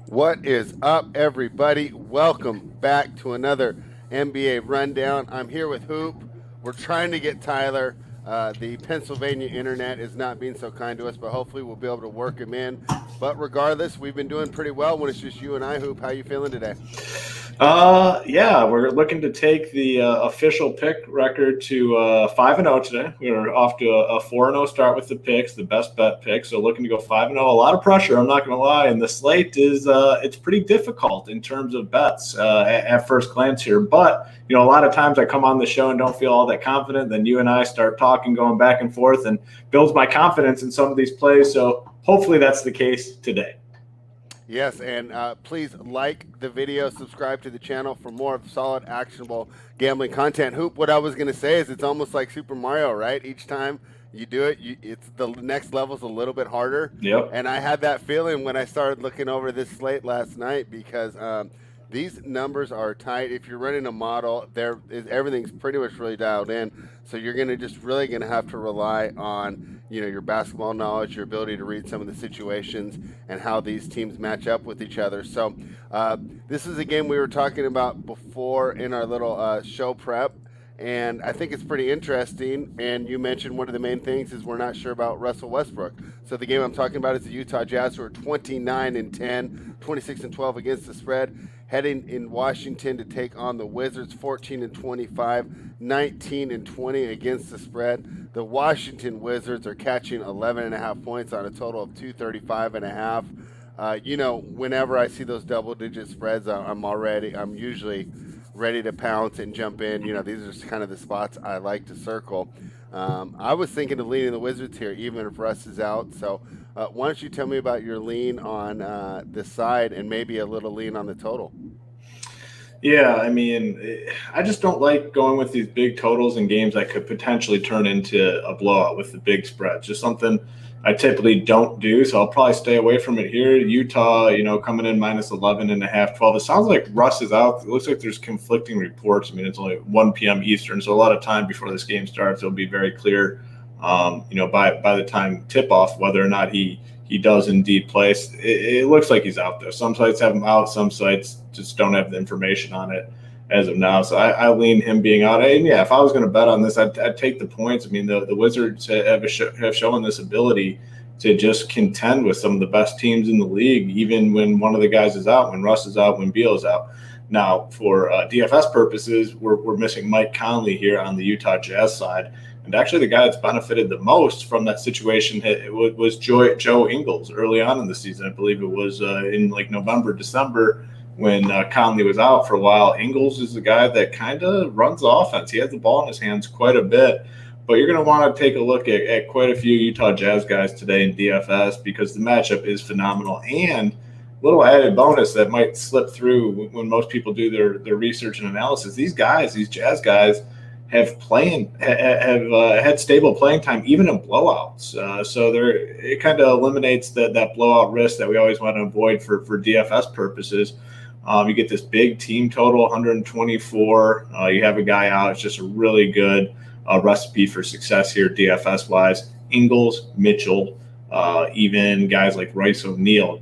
What is up, everybody? Welcome back to another NBA Rundown. I'm here with Hoop. We're trying to get Tyler. The Pennsylvania internet is not being so kind to us, but hopefully we'll be able to work him in. But regardless, we've been doing pretty well when it's just you and I, Hoop. How you feeling today? Yeah, we're looking to take the official pick record to 5-0 today. We're off to a 4-0 start with the picks, the best bet pick. So looking to go 5-0. A lot of pressure, I'm not going to lie. And the slate is it's pretty difficult in terms of bets at first glance here. But a lot of times I come on the show and don't feel all that confident. Then you and I start talking, going back and forth, and builds my confidence in some of these plays. So hopefully that's the case today. Yes, and please like the video, subscribe to the channel for more solid, actionable gambling content. Hoop, what I was going to say is it's almost like Super Mario, right? Each time you do it, it's the next level's a little bit harder. Yep. And I had that feeling when I started looking over this slate last night because these numbers are tight. If you're running a model, everything's pretty much really dialed in. So you're really gonna have to rely on your basketball knowledge, your ability to read some of the situations, and how these teams match up with each other. So this is a game we were talking about before in our little show prep. And I think it's pretty interesting. And you mentioned one of the main things is we're not sure about Russell Westbrook. So the game I'm talking about is the Utah Jazz, who are 29-10, 26-12 against the spread, heading in Washington to take on the Wizards, 14-25, 19-20 against the spread. The Washington Wizards are catching 11.5 points on a total of 235.5. Whenever I see those double-digit spreads, I'm usually ready to pounce and jump in. These are just kind of the spots I like to circle. I was thinking of leaning the Wizards here, even if Russ is out. So why don't you tell me about your lean on this side and maybe a little lean on the total? Yeah, I mean, I just don't like going with these big totals in games that could potentially turn into a blowout with the big spreads. Just something I typically don't do, so I'll probably stay away from it here. Utah, coming in minus 11 and a half, 12. It sounds like Russ is out. It looks like there's conflicting reports. I mean, it's only 1 p.m. Eastern, so a lot of time before this game starts. It'll be very clear, by the time tip off whether or not he does indeed play. It looks like he's out there. Some sites have him out. Some sites just don't have the information on it as of now. So I lean him being out. And yeah, if I was going to bet on this, I'd take the points. I mean, the Wizards have shown this ability to just contend with some of the best teams in the league, even when one of the guys is out, when Russ is out, when Beal is out. Now, for DFS purposes, we're missing Mike Conley here on the Utah Jazz side. And actually, the guy that's benefited the most from that situation was Joe Ingles early on in the season. I believe it was in like November, December, when Conley was out for a while. Ingles is the guy that kind of runs the offense. He has the ball in his hands quite a bit. But you're going to want to take a look at quite a few Utah Jazz guys today in DFS because the matchup is phenomenal. And little added bonus that might slip through when most people do their research and analysis. These Jazz guys, have had stable playing time even in blowouts. So it kind of eliminates that blowout risk that we always want to avoid for DFS purposes. You get this big team total, 124. You have a guy out. It's just a really good recipe for success here, DFS wise. Ingles, Mitchell, even guys like Royce O'Neal,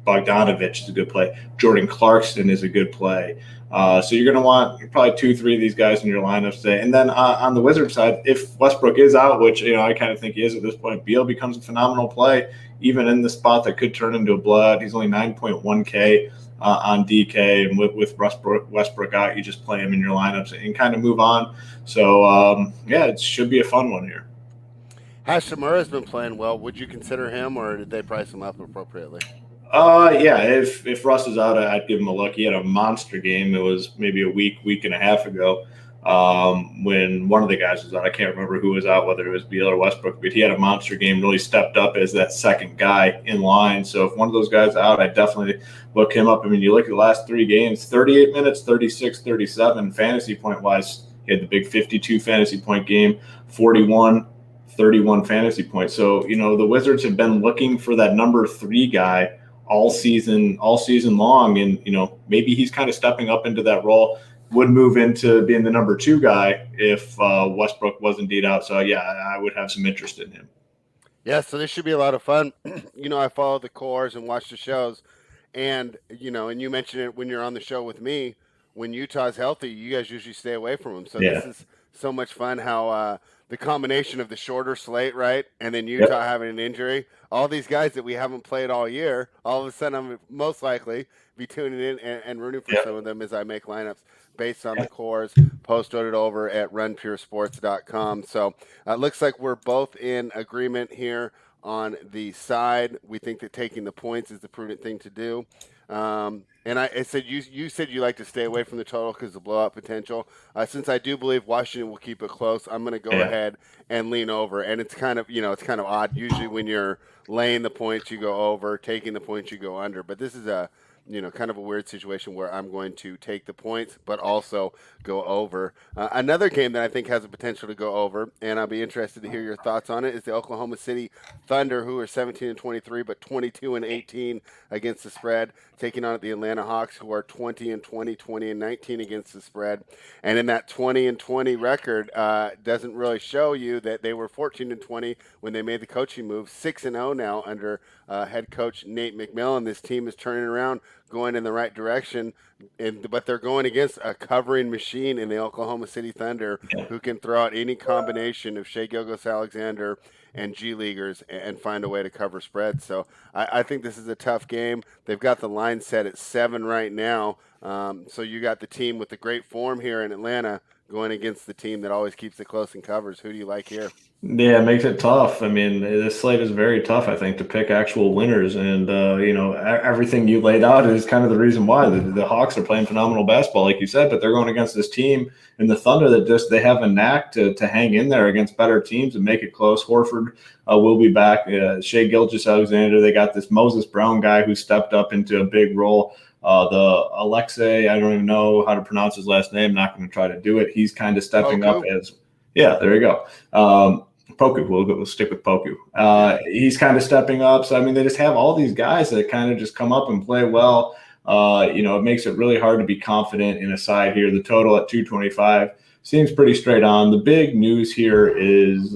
Bogdanovich is a good play. Jordan Clarkson is a good play. So you're going to want probably 2-3 of these guys in your lineup today. And then on the Wizards side, if Westbrook is out, which I kind of think he is at this point, Beal becomes a phenomenal play, even in the spot that could turn into a blowout. He's only 9.1K on DK, and with Westbrook out, you just play him in your lineups and kind of move on. So it should be a fun one here. Hashimura has been playing well. Would you consider him, or did they price him up appropriately? Yeah. If Russ is out, I'd give him a look. He had a monster game. It was maybe a week and a half ago when one of the guys was out. I can't remember who was out, whether it was Beal or Westbrook, but he had a monster game. Really stepped up as that second guy in line. So if one of those guys is out, I definitely look him up. I mean, you look at the last 3 games: 38 minutes, 36, 37. Fantasy point wise, he had the big 52 fantasy point game, 41. 31 fantasy points. So, the Wizards have been looking for that number 3 guy all season long. And, maybe he's kind of stepping up into that role, would move into being the number 2 guy if Westbrook was indeed out. So, yeah, I would have some interest in him. Yeah, so this should be a lot of fun. I follow the cores and watch the shows, And and you mentioned it when you're on the show with me. When Utah's healthy, you guys usually stay away from them. So this Yeah. is so much fun. How the combination of the shorter slate, right, and then Utah Yep. having an injury, all these guys that we haven't played all year, all of a sudden I'm most likely be tuning in and rooting for some Yep. of them as I make lineups based on the Yep. cores posted over at runpuresports.com. So it looks like we're both in agreement here on the side. We think that taking the points is the prudent thing to do. And I said you said you like to stay away from the total because of blowout potential. Since I do believe Washington will keep it close, I'm going to go Yeah. ahead and lean over. And it's kind of it's kind of odd. Usually when you're laying the points, you go over. Taking the points, you go under. But this is a kind of a weird situation where I'm going to take the points, but also go over. Another game that I think has a potential to go over, and I'll be interested to hear your thoughts on it, is the Oklahoma City Thunder, who are 17 and 23, but 22 and 18 against the spread, taking on the Atlanta Hawks, who are 20 and 20, 20 and 19 against the spread. And in that 20 and 20 record, doesn't really show you that they were 14 and 20 when they made the coaching move. 6 and 0 now under head coach Nate McMillan. This team is turning around, going in the right direction, but they're going against a covering machine in the Oklahoma City Thunder, Yeah. who can throw out any combination of Shea Gilgeous-Alexander and G Leaguers and find a way to cover spreads. So I think this is a tough game. They've got the line set at 7 right now. So you got the team with the great form here in Atlanta going against the team that always keeps it close and covers. Who do you like here? Yeah, it makes it tough. I mean, this slate is very tough, I think, to pick actual winners. And, everything you laid out is kind of the reason why. The Hawks are playing phenomenal basketball, like you said, but they're going against this team in the Thunder that they have a knack to hang in there against better teams and make it close. Horford will be back. Shea Gilgeous-Alexander, they got this Moses Brown guy who stepped up into a big role. The Alexei, I don't even know how to pronounce his last name. Not going to try to do it. He's kind of stepping up Poku? as, yeah, there you go. Poku, we'll stick with Poku. Yeah. He's kind of stepping up. So, I mean, they just have all these guys that kind of just come up and play well. It makes it really hard to be confident in a side here. The total at 225 seems pretty straight on. The big news here is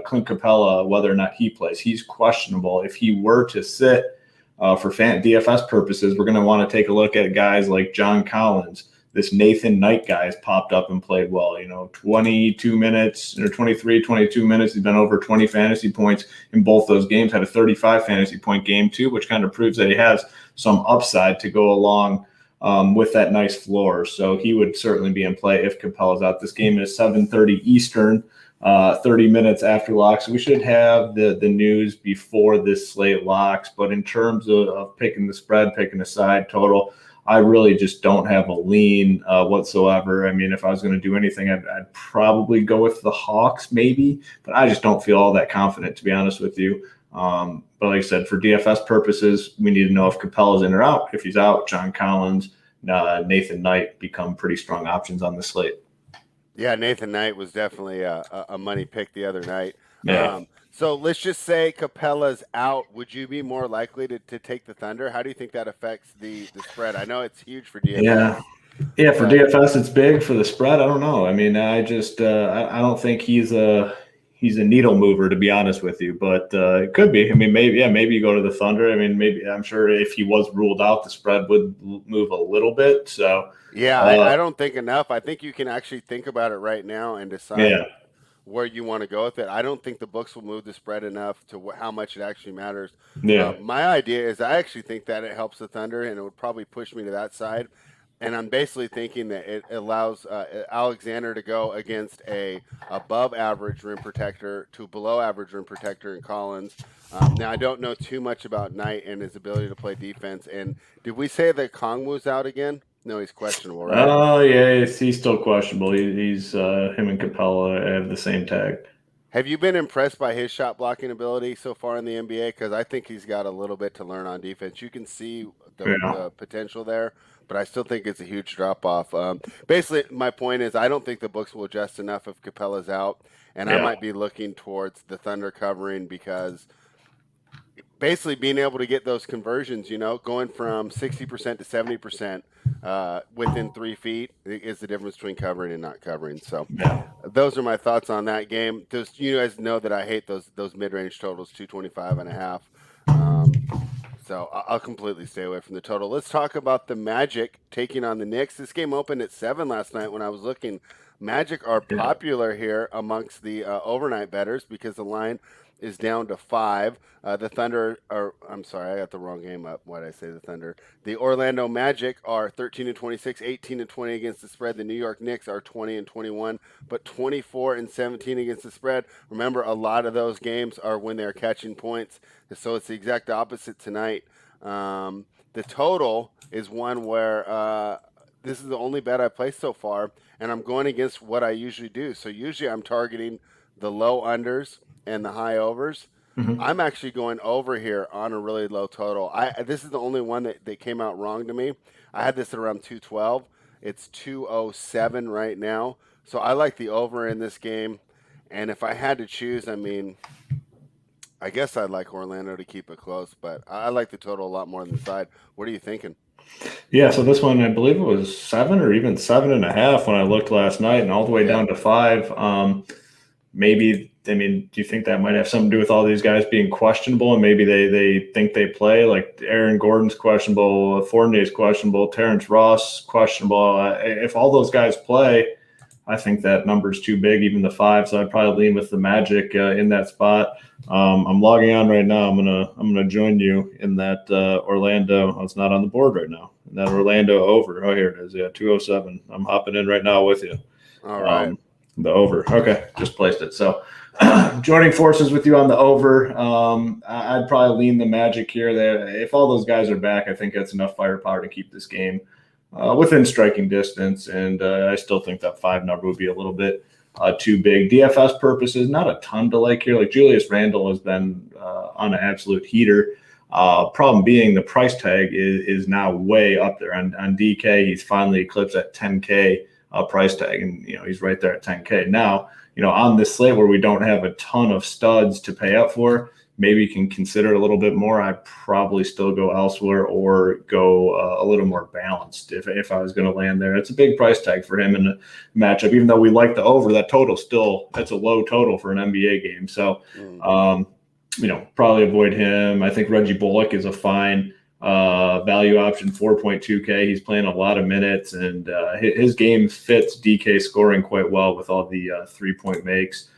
Clint Capella, whether or not he plays. He's questionable. If he were to sit for DFS purposes, we're going to want to take a look at guys like John Collins. This Nathan Knight guy has popped up and played well, 22 minutes or 23, 22 minutes. He's been over 20 fantasy points in both those games, had a 35 fantasy point game too, which kind of proves that he has some upside to go along with that nice floor. So he would certainly be in play if Capella's out. This game is 7:30 Eastern, 30 minutes after locks. So we should have the news before this slate locks. But in terms of picking the spread, picking a side total, I really just don't have a lean whatsoever. I mean, if I was going to do anything, I'd probably go with the Hawks maybe, but I just don't feel all that confident, to be honest with you. But like I said, for DFS purposes, we need to know if Capella's in or out. If he's out, John Collins, Nathan Knight become pretty strong options on the slate. Yeah, Nathan Knight was definitely a money pick the other night. Yeah. So let's just say Capella's out. Would you be more likely to take the Thunder? How do you think that affects the spread? I know it's huge for DFS. Yeah. For DFS, it's big. For the spread, I don't know. I mean, I just I don't think he's a needle mover, to be honest with you. But it could be. I mean, maybe you go to the Thunder. I mean, maybe I'm sure if he was ruled out, the spread would move a little bit. So yeah, I don't think enough. I think you can actually think about it right now and decide where you want to go with it. I don't think the books will move the spread enough to how much it actually matters. Yeah. My idea is I actually think that it helps the Thunder, and it would probably push me to that side. And I'm basically thinking that it allows Alexander to go against a above average rim protector to below average rim protector in Collins. Now I don't know too much about Knight and his ability to play defense. And did we say that Kongwu's out again? No, he's questionable, right? Oh, yeah, he's still questionable. He's him and Capella have the same tag. Have you been impressed by his shot blocking ability so far in the NBA? Because I think he's got a little bit to learn on defense. You can see the potential there, but I still think it's a huge drop off. Basically, my point is I don't think the books will adjust enough if Capella's out, and I might be looking towards the Thunder covering because basically being able to get those conversions, going from 60% to 70% within 3 feet is the difference between covering and not covering. So those are my thoughts on that game. You guys know that I hate those mid-range totals, 225.5. So I'll completely stay away from the total. Let's talk about the Magic taking on the Knicks. This game opened at 7 last night when I was looking. Magic are Yeah. popular here amongst the overnight bettors because the line is down to 5. The Thunder are, I'm sorry, I got the wrong game up. Why did I say the Thunder? The Orlando Magic are 13 and 26, 18 and 20 against the spread. The New York Knicks are 20 and 21, but 24 and 17 against the spread. Remember, a lot of those games are when they're catching points. So it's the exact opposite tonight. The total is one where this is the only bet I placed so far, and I'm going against what I usually do. So usually I'm targeting the low unders and the high overs. Mhm. I'm actually going over here on a really low total. This is the only one that came out wrong to me. I had this at around 212. It's 207 right now. So I like the over in this game. And if I had to choose, I mean, I guess I'd like Orlando to keep it close, but I like the total a lot more than the side. What are you thinking? Yeah, so this one, I believe it was 7 or even 7.5 when I looked last night, and all the way Yeah. down to 5. Maybe, I mean, do you think that might have something to do with all these guys being questionable, and maybe they think they play? Like Aaron Gordon's questionable, Fournier's questionable, Terrence Ross questionable. If all those guys play, I think that number's too big, even the 5. So I'd probably lean with the Magic in that spot. I'm logging on right now. I'm gonna join you in that Orlando. Oh, it's not on the board right now. That Orlando over. Oh, here it is. Yeah, 207. I'm hopping in right now with you. All right. The over. Okay, just placed it. So joining forces with you on the over. I'd probably lean the Magic here. If all those guys are back, I think that's enough firepower to keep this game within striking distance. And I still think that 5 number would be a little bit too big. DFS purposes, not a ton to like here. Like Julius Randle has been on an absolute heater. Problem being the price tag is now way up there. On DK, he's finally eclipsed that 10K price tag, and he's right there at 10K. Now, on this slate where we don't have a ton of studs to pay up for, maybe you can consider a little bit more. I'd probably still go elsewhere or go a little more balanced if I was going to land there. It's a big price tag for him in the matchup, even though we like the over. That total still, that's a low total for an NBA game. So, probably avoid him. I think Reggie Bullock is a fine value option, 4.2K. He's playing a lot of minutes, and his game fits DK scoring quite well with all the 3-point makes.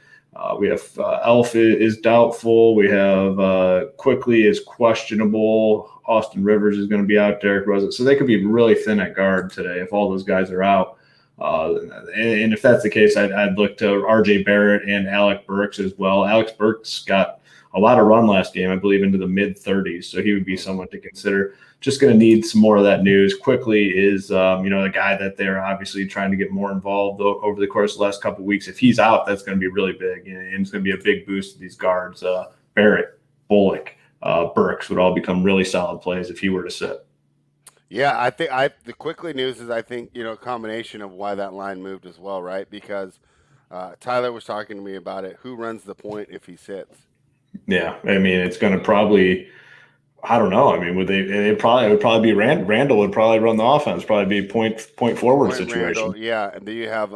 We have Elf is doubtful. We have Quickly is questionable. Austin Rivers is going to be out. Derek Rose. So they could be really thin at guard today if all those guys are out. And if that's the case, I'd look to RJ Barrett and Alec Burks as well. Alex Burks got a lot of run last game, I believe, into the mid-30s. So he would be someone to consider. Just going to need some more of that news. Quickly is, the guy that they're obviously trying to get more involved over the course of the last couple of weeks. If he's out, that's going to be really big, and it's going to be a big boost to these guards. Barrett, Bullock, Burks would all become really solid plays if he were to sit. Yeah, I think the Quickly news is a combination of why that line moved as well, right? Because Tyler was talking to me about it. Who runs the point if he sits? Yeah, I mean, it's going to probably. I don't know. I mean, would it would probably be Randall would probably run the offense, probably be point forward situation. Randall, yeah, and do you have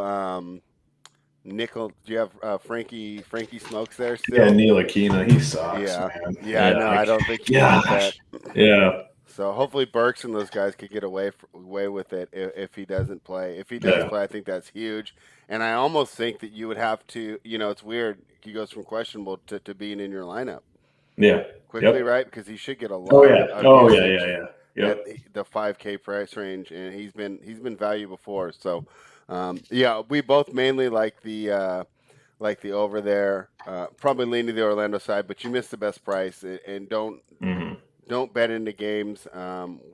Nickel? Do you have Frankie Smokes there still? Yeah, Neil Aquina, he sucks. Yeah, man. No, I don't think you want that. Yeah. So hopefully Burks and those guys could get away with it if he doesn't play. If he does play, I think that's huge. And I almost think that you would have to. It's weird. He goes from questionable to being in your lineup. Yeah. Quickly, right? Because he should get a lot. Oh yeah. Of yeah. Yep. The 5K price range, and he's been value before. So, we both mainly like the over there. Probably lean to the Orlando side, but you missed the best price, and don't bet into games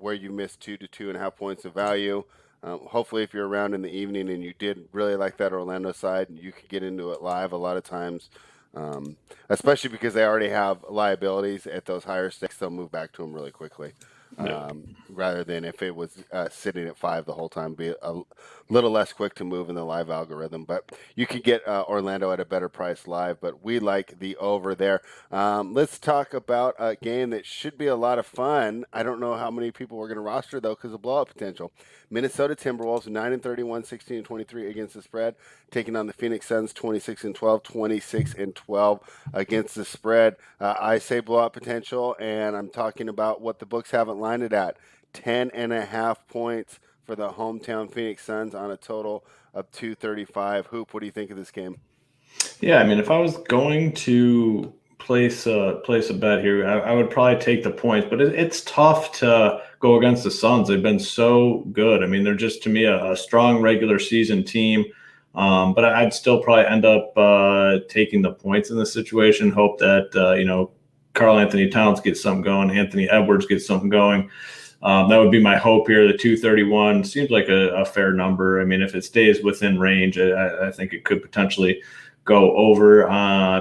where you miss 2 to 2.5 points of value. Hopefully, if you're around in the evening and you did really like that Orlando side, you could get into it live. A lot of times, especially because they already have liabilities at those higher stakes, they'll move back to them really quickly. Yeah. rather than if it was sitting at 5 the whole time, be a little less quick to move in the live algorithm. But you could get Orlando at a better price live, but we like the over there. Let's talk about a game that should be a lot of fun. I don't know how many people we're going to roster, though, because of blowout potential. Minnesota Timberwolves, 9-31, 16-23 against the spread, taking on the Phoenix Suns, 26-12, 26-12 against the spread. I say blowout potential, and I'm talking about what the books haven't lined it at. 10.5 points for the hometown Phoenix Suns on a total of 235. Hoop, what do you think of this game? Yeah, I mean, if I was going to place a bet here, I would probably take the points, but it's tough to go against the Suns. They've been so good. I mean, they're just to me a strong regular season team. But I'd still probably end up taking the points in this situation. Hope that Karl Anthony Towns gets something going, Anthony Edwards gets something going. That would be my hope here. The 231 seems like a fair number. I mean, if it stays within range, I think it could potentially go over.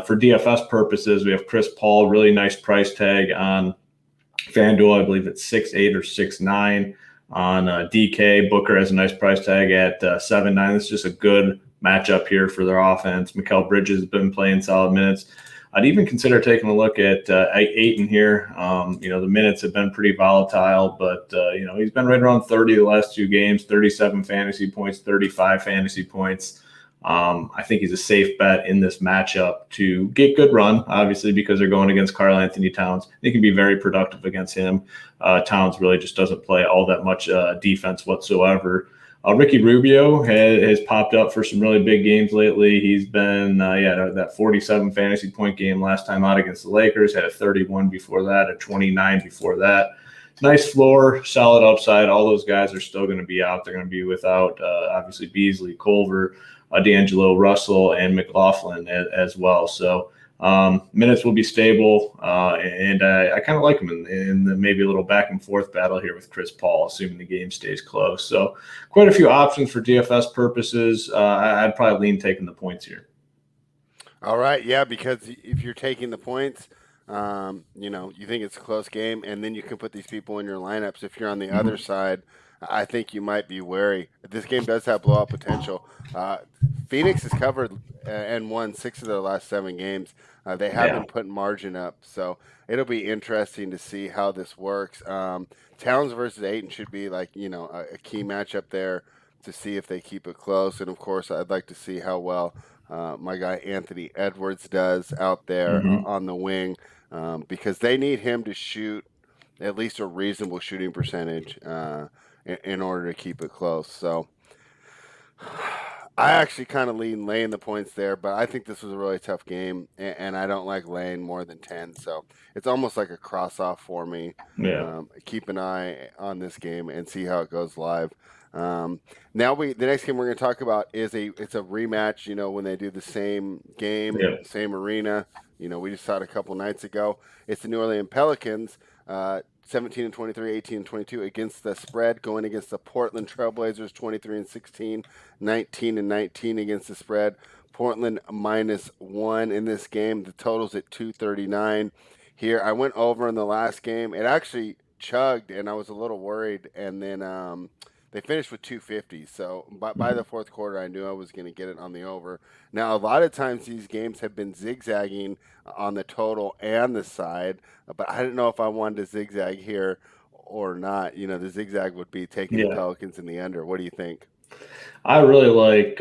For DFS purposes, we have Chris Paul, really nice price tag on FanDuel. I believe it's 6'8" or 6'9". On DK, Booker has a nice price tag at 7'9". It's just a good matchup here for their offense. Mikal Bridges has been playing solid minutes. I'd even consider taking a look at Ayton here. The minutes have been pretty volatile, but he's been right around 30 the last 2 games, 37 fantasy points, 35 fantasy points. I think he's a safe bet in this matchup to get good run, obviously, because they're going against Karl Anthony Towns. They can be very productive against him. Towns really just doesn't play all that much defense whatsoever. Ricky Rubio has popped up for some really big games lately. He's been, that 47 fantasy point game last time out against the Lakers, had a 31 before that, a 29 before that. Nice floor, solid upside. All those guys are still going to be out. They're going to be without, obviously, Beasley, Culver, D'Angelo Russell, and McLaughlin as well. So minutes will be stable, and I kind of like him in the maybe a little back and forth battle here with Chris Paul, assuming the game stays close. So quite a few options for DFS purposes. I'd probably lean taking the points here. All right, yeah, because if you're taking the points, you think it's a close game, and then you can put these people in your lineups. If you're on the other side, I think you might be wary. This game does have blowout potential. Phoenix has covered and won 6 of their last 7 games. They have been putting margin up, so it'll be interesting to see how this works. Towns versus Ayton should be like a key matchup there to see if they keep it close. And of course, I'd like to see how well my guy Anthony Edwards does out there on the wing, because they need him to shoot at least a reasonable shooting percentage in order to keep it close. So I actually kind of lean laying the points there, but I think this was a really tough game, and I don't like laying more than 10. So it's almost like a cross off for me. Yeah. Keep an eye on this game and see how it goes live. Now the next game we're going to talk about it's a rematch. When they do the same game, same arena. We just saw it a couple nights ago. It's the New Orleans Pelicans. 17-23, 18-22 against the spread, going against the Portland Trailblazers, 23-16, 19-19 against the spread. Portland -1 in this game. The total's at 239 here. I went over in the last game. It actually chugged, and I was a little worried, and then they finished with 250. So by the fourth quarter, I knew I was going to get it on the over. Now, a lot of times these games have been zigzagging on the total and the side, but I didn't know if I wanted to zigzag here or not. The zigzag would be taking the Pelicans in the under. What do you think? I really like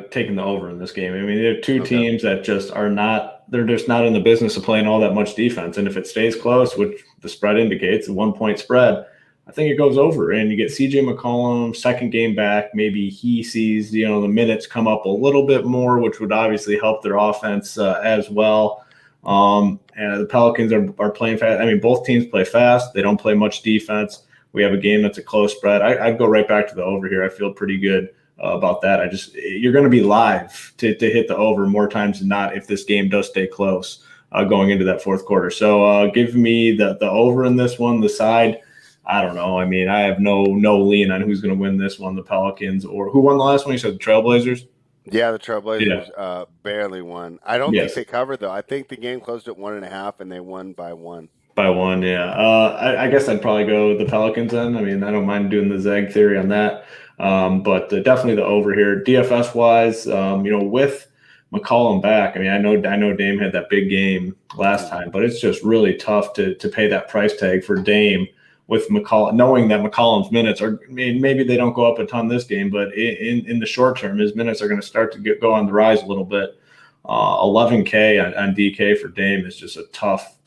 taking the over in this game. I mean, there are two teams that just are not – they're just not in the business of playing all that much defense. And if it stays close, which the spread indicates, a 1-point spread, I think it goes over. And you get C.J. McCollum, second game back. Maybe he sees, the minutes come up a little bit more, which would obviously help their offense as well. And the Pelicans are playing fast. I mean, both teams play fast. They don't play much defense. We have a game that's a close spread. I'd go right back to the over here. I feel pretty good about that. You're going to be live to hit the over more times than not if this game does stay close going into that fourth quarter. So give me the over in this one. The side, I don't know. I mean, I have no lean on who's going to win this one, the Pelicans, or who won the last one? You said the Trailblazers? Yeah, the Trailblazers barely won. I don't think they covered, though. I think the game closed at 1.5, and they won by 1. By one, yeah. I guess I'd probably go the Pelicans then. I mean, I don't mind doing the Zag theory on that. But definitely the over here. DFS wise, with McCollum back, I mean, I know Dame had that big game last time, but it's just really tough to pay that price tag for Dame with McCollum, knowing that McCollum's minutes are, I mean, maybe they don't go up a ton this game, but in the short term, his minutes are going to start to go on the rise a little bit. 11K on DK for Dame is just a tough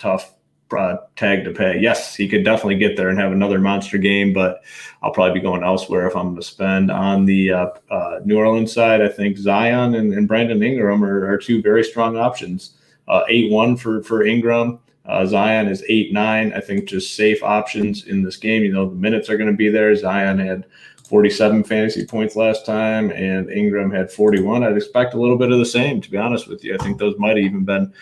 tag to pay. Yes, he could definitely get there and have another monster game, but I'll probably be going elsewhere if I'm going to spend. On the New Orleans side, I think Zion and Brandon Ingram are two very strong options. 8-1 for Ingram. Zion is 8-9. I think just safe options in this game. The minutes are going to be there. Zion had 47 fantasy points last time, and Ingram had 41. I'd expect a little bit of the same, to be honest with you. I think those might have even been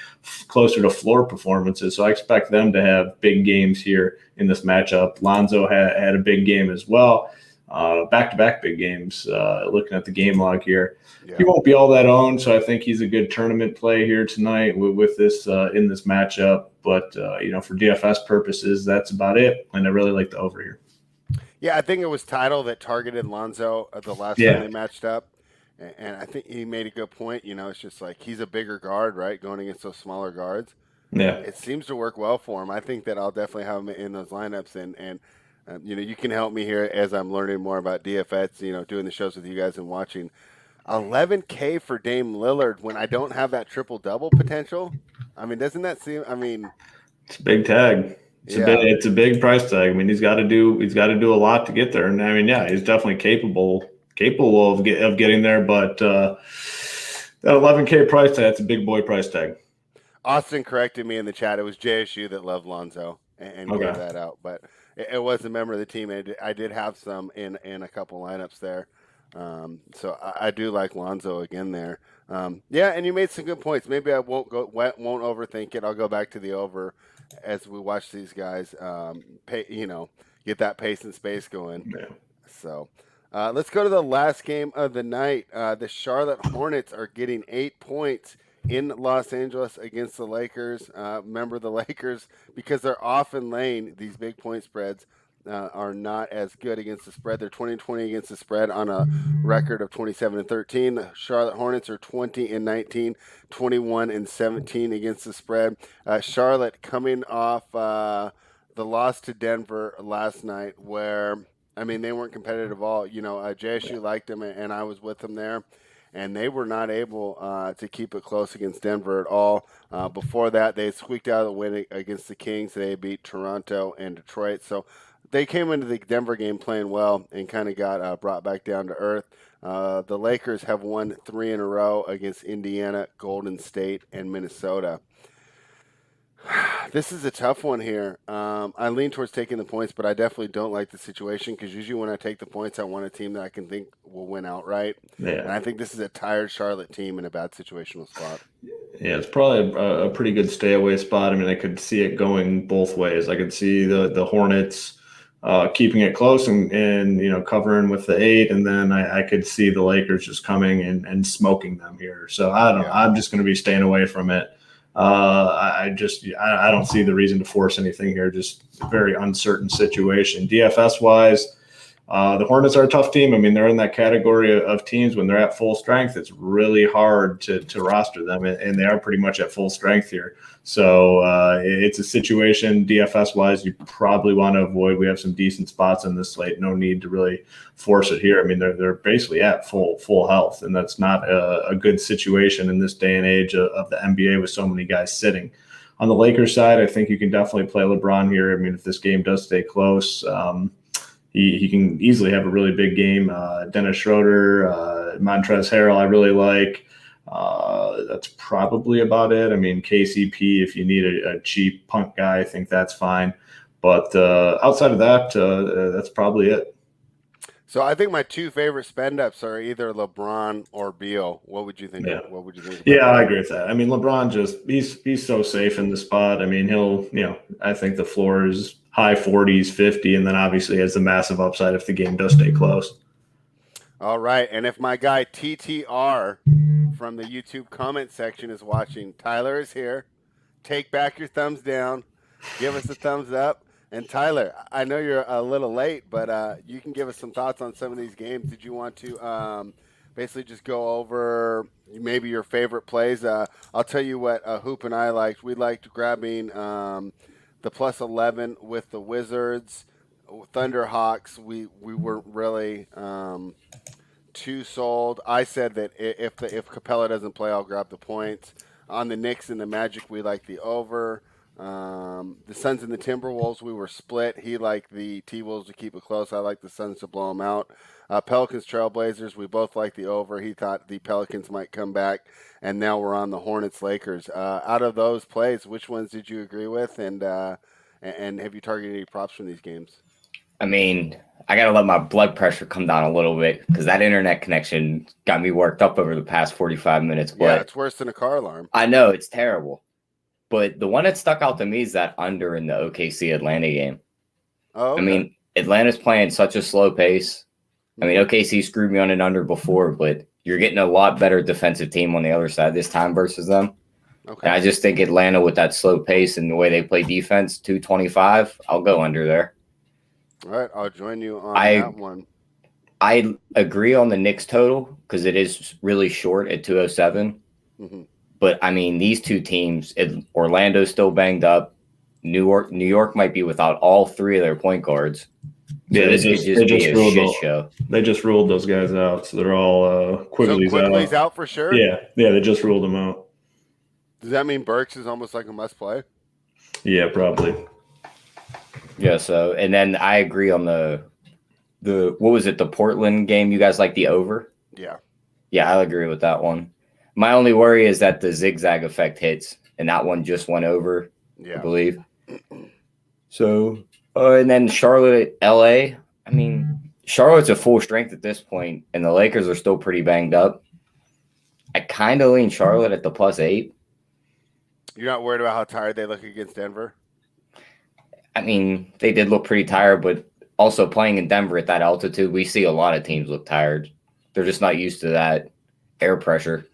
closer to floor performances. So I expect them to have big games here in this matchup. Lonzo had a big game as well. Back-to-back big games, looking at the game log here. Yeah. He won't be all that owned, so I think he's a good tournament play here tonight with this in this matchup. But, for DFS purposes, that's about it, and I really like the over here. Yeah, I think it was Tidal that targeted Lonzo the last time they matched up. And I think he made a good point. It's just like he's a bigger guard, right, going against those smaller guards. Yeah. It seems to work well for him. I think that I'll definitely have him in those lineups. And you can help me here as I'm learning more about DFS, doing the shows with you guys and watching. 11K for Dame Lillard when I don't have that triple-double potential? I mean, doesn't that seem – I mean – It's a big tag. It's a big price tag. I mean, he's got to do a lot to get there. And I mean, yeah, he's definitely capable of getting there. But that 11K price tag, that's a big boy price tag. Austin corrected me in the chat. It was JSU that loved Lonzo and gave that out, but it was a member of the team. I did have some in a couple lineups there. So I do like Lonzo again there. Yeah, and you made some good points. Maybe I won't overthink it. I'll go back to the over as we watch these guys get that pace and space going. Yeah. So let's go to the last game of the night. The Charlotte Hornets are getting 8 points in Los Angeles against the Lakers. Remember the Lakers, because they're often laying these big point spreads, are not as good against the spread. They're 20-20 against the spread on a record of 27-13. The Charlotte Hornets are 20-19, 21-17 against the spread. Charlotte coming off the loss to Denver last night, where I mean they weren't competitive at all. JSU liked them, and I was with them there, and they were not able to keep it close against Denver at all. Before that, they squeaked out a win against the Kings. They beat Toronto and Detroit. So they came into the Denver game playing well and kind of got brought back down to earth. The Lakers have won 3 in a row against Indiana, Golden State, and Minnesota. This is a tough one here. I lean towards taking the points, but I definitely don't like the situation because usually when I take the points, I want a team that I can think will win outright. Yeah. And I think this is a tired Charlotte team in a bad situational spot. Yeah, it's probably a pretty good stay away spot. I mean, I could see it going both ways. I could see the Hornets keeping it close and covering with the 8, and then I could see the Lakers just coming and smoking them here. So I don't know. I'm just going to be staying away from it. I don't see the reason to force anything here. Just a very uncertain situation. DFS wise, the Hornets are a tough team. I mean, they're in that category of teams when they're at full strength. It's really hard to roster them, and they are pretty much at full strength here. So it's a situation DFS-wise you probably want to avoid. We have some decent spots in this slate. No need to really force it here. I mean, they're basically at full health, and that's not a good situation in this day and age of the NBA with so many guys sitting. On the Lakers side, I think you can definitely play LeBron here. I mean, if this game does stay close, he can easily have a really big game. Dennis Schroeder, Montrezl Harrell, I really like. That's probably about it. I mean, KCP, if you need a cheap punk guy, I think that's fine. But outside of that, that's probably it. So I think my 2 favorite spend-ups are either LeBron or Beal. What would you think? Yeah. What would you think? Yeah, I agree with that. I mean, LeBron he's so safe in the spot. I mean, I think the floor is high 40s, 50, and then obviously has a massive upside if the game does stay close. All right, and if my guy TTR from the YouTube comment section is watching, Tyler is here. Take back your thumbs down. Give us a thumbs up. And Tyler, I know you're a little late, but you can give us some thoughts on some of these games. Did you want to basically just go over maybe your favorite plays? I'll tell you what Hoop and I liked. We liked grabbing the plus 11 with the Wizards, Thunderhawks. We weren't really too sold. I said that if Capella doesn't play, I'll grab the points. On the Knicks and the Magic, we like the over. The Suns and the Timberwolves, we were split. He liked the T-Wolves to keep it close. I like the Suns to blow them out. Pelicans, Trailblazers, we both like the over. He thought the Pelicans might come back, and now we're on the Hornets, Lakers. Out of those plays, which ones did you agree with, and have you targeted any props from these games? I mean, I got to let my blood pressure come down a little bit because that internet connection got me worked up over the past 45 minutes. But yeah, it's worse than a car alarm. I know, it's terrible. But the one that stuck out to me is that under in the OKC Atlanta game. Oh, okay. I mean, Atlanta's playing such a slow pace. I mean, OKC screwed me on an under before, but you're getting a lot better defensive team on the other side this time versus them. Okay. And I just think Atlanta with that slow pace and the way they play defense, 225, I'll go under there. All right, I'll join you on that one. I agree on the Knicks total because it is really short at 207. Mm-hmm. But, I mean, these two teams, Orlando's still banged up. New York might be without all three of their point guards. So yeah, this could just be a shit show. They just ruled those guys out, so they're all Quigley's out. Quigley's out for sure? Yeah, they just ruled them out. Does that mean Burks is almost like a must-play? Yeah, probably. Yeah, so, and then I agree on the what was it, the Portland game? You guys like the over? Yeah. Yeah, I agree with that one. My only worry is that the zigzag effect hits, and that one just went over, I believe. So, and then Charlotte, LA. I mean, Charlotte's at full strength at this point, and the Lakers are still pretty banged up. I kind of lean Charlotte at the +8. You're not worried about how tired they look against Denver? I mean, they did look pretty tired, but also playing in Denver at that altitude, we see a lot of teams look tired. They're just not used to that air pressure.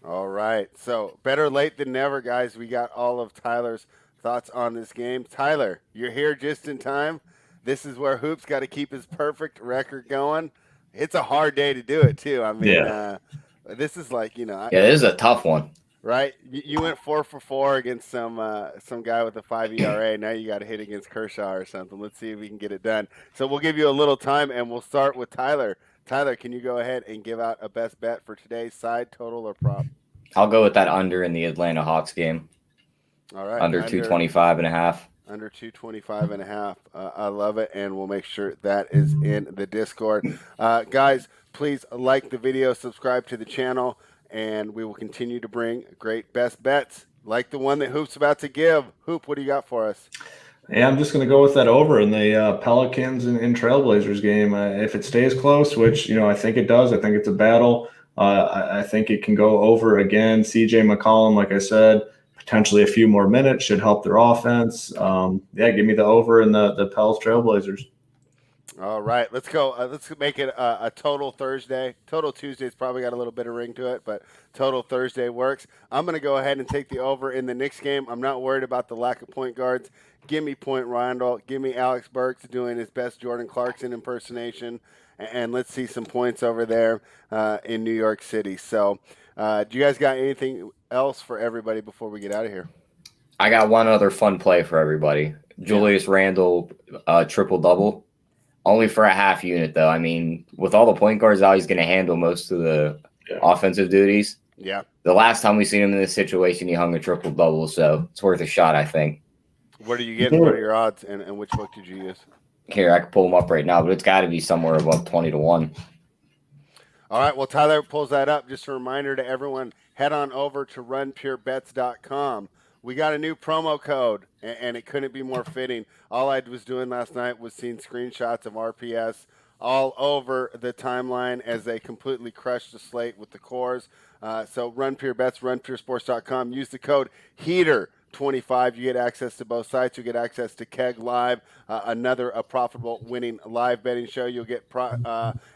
All right. So better late than never, guys. We got all of Tyler's thoughts on this game. Tyler, you're here just in time. This is where Hoop's got to keep his perfect record going. It's a hard day to do it, too. I mean, this is like, this is a tough one. Right? You went 4 for 4 against some guy with a 5 ERA. Now you got to hit against Kershaw or something. Let's see if we can get it done. So we'll give you a little time, and we'll start with Tyler. Tyler, can you go ahead and give out a best bet for today's side, total, or prop? I'll go with that under in the Atlanta Hawks game. All right. Under 225.5. Under 225.5. I love it, and we'll make sure that is in the Discord. Guys, please like the video, subscribe to the channel, and we will continue to bring great best bets like the one that Hoop's about to give. Hoop, what do you got for us? Yeah, I'm just going to go with that over in the Pelicans and Trailblazers game. If it stays close, which, I think it does, I think it's a battle. I think it can go over again. CJ McCollum, like I said, potentially a few more minutes should help their offense. Give me the over in the Pels Trailblazers. All right, let's go. Let's make it a total Thursday. Total Tuesday's probably got a little bit of ring to it, but total Thursday works. I'm going to go ahead and take the over in the Knicks game. I'm not worried about the lack of point guards. Give me Point Randall. Give me Alex Burks doing his best Jordan Clarkson impersonation, and let's see some points over there in New York City. So, do you guys got anything else for everybody before we get out of here? I got one other fun play for everybody. Julius Randle triple-double. Only for a half unit, though. I mean, with all the point guards out, he's going to handle most of the offensive duties. Yeah. The last time we seen him in this situation, he hung a triple-double, so it's worth a shot, I think. What are you getting? What are your odds, and which book did you use? Here, I can pull them up right now, but it's got to be somewhere above 20-1. All right, well, Tyler pulls that up. Just a reminder to everyone, head on over to runpurebets.com. We got a new promo code, and it couldn't be more fitting. All I was doing last night was seeing screenshots of RPS all over the timeline as they completely crushed the slate with the cores. So Run Pure Bets, runpuresports.com. Use the code HEATER25. You get access to both sites. You get access to Keg Live, a profitable winning live betting show. You'll get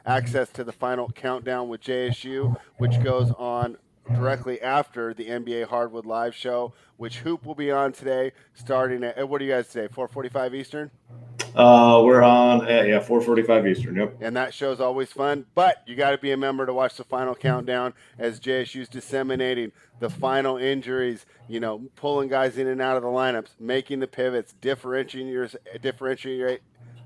access to the final countdown with JSU, which goes on directly after the NBA Hardwood Live show, which Hoop will be on today, starting at, what do you guys say, 4:45 Eastern? We're on at 4:45 Eastern. Yep. And that show's always fun, but you got to be a member to watch the final countdown as JSU's disseminating the final injuries, pulling guys in and out of the lineups, making the pivots, differentiate.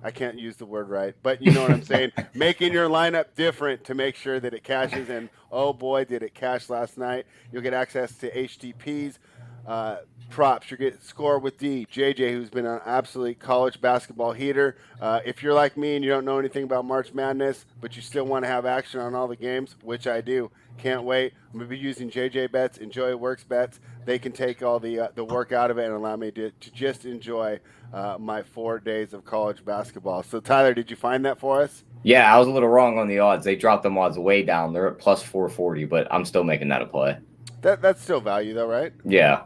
I can't use the word right, but you know what I'm saying. Making your lineup different to make sure that it cashes. And oh boy, did it cash last night. You'll get access to HTPs, props. You get Score with D, JJ, who's been an absolute college basketball heater. If you're like me and you don't know anything about March Madness, but you still want to have action on all the games, which I do, can't wait. I'm going to be using JJ Bets, Enjoy Works Bets. They can take all the work out of it and allow me to just enjoy my 4 days of college basketball. So, Tyler, did you find that for us? Yeah, I was a little wrong on the odds. They dropped them odds way down. They're at plus 440, but I'm still making that a play. That's still value, though, right? Yeah.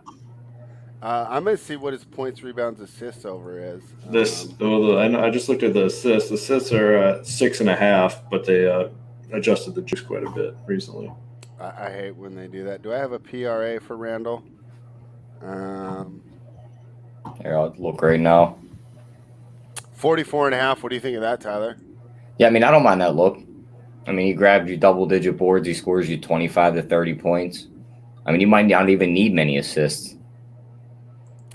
I'm going to see what his points, rebounds, assists over is. I just looked at the assists. The assists are 6.5, but they adjusted the juice quite a bit recently. I hate when they do that. Do I have a PRA for Randall? Here, I'll look right now. 44.5. What do you think of that, Tyler? Yeah, I mean, I don't mind that look. I mean, he grabbed you double-digit boards. He scores you 25 to 30 points. I mean, you might not even need many assists.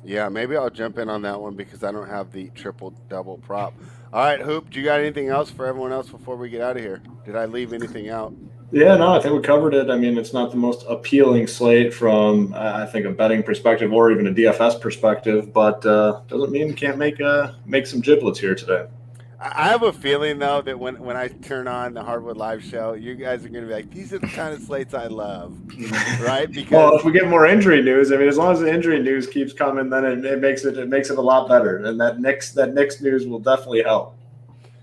Yeah, maybe I'll jump in on that one because I don't have the triple-double prop. All right, Hoop, do you got anything else for everyone else before we get out of here? Did I leave anything out? Yeah, no, I think we covered it. I mean, it's not the most appealing slate from, I think, a betting perspective or even a DFS perspective, but doesn't mean you can't make some giblets here today. I have a feeling, though, that when I turn on the Hardwood Live show, you guys are going to be like, these are the kind of slates I love, right? Because if we get more injury news, I mean, as long as the injury news keeps coming, then it makes it a lot better, and that next news will definitely help.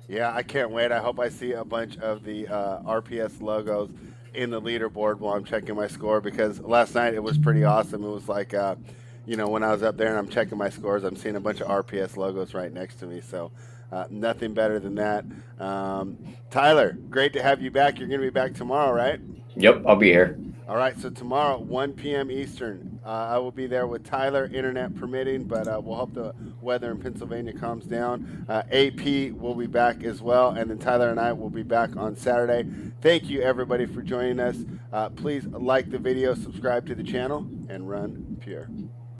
Yeah, I can't wait. I hope I see a bunch of the RPS logos in the leaderboard while I'm checking my score, because last night it was pretty awesome. It was like, when I was up there and I'm checking my scores, I'm seeing a bunch of RPS logos right next to me. So nothing better than that. Tyler, great to have you back. You're going to be back tomorrow, right? Yep, I'll be here. All right, so tomorrow, 1 p.m. Eastern, I will be there with Tyler, internet permitting, but we'll hope the weather in Pennsylvania calms down. AP will be back as well, and then Tyler and I will be back on Saturday. Thank you, everybody, for joining us. Please like the video, subscribe to the channel, and run pure.